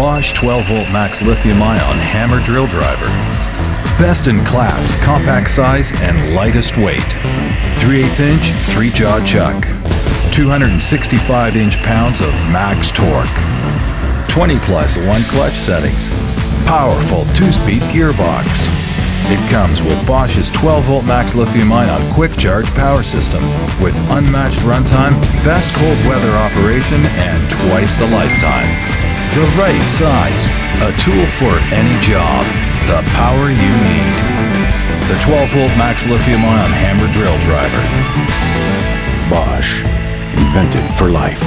BOSCH 12-volt max lithium-ion hammer drill driver. Best in class, compact size, and lightest weight. 3/8-inch, 3-jaw chuck. 265 inch-pounds of max torque. 20+ 1-clutch settings. Powerful 2-speed gearbox. It comes with Bosch's 12-volt max lithium-ion quick charge power system with unmatched runtime, best cold weather operation, and twice the lifetime. The right size, a tool for any job, the power you need. The 12-volt max lithium-ion hammer drill driver. Bosch, invented for life.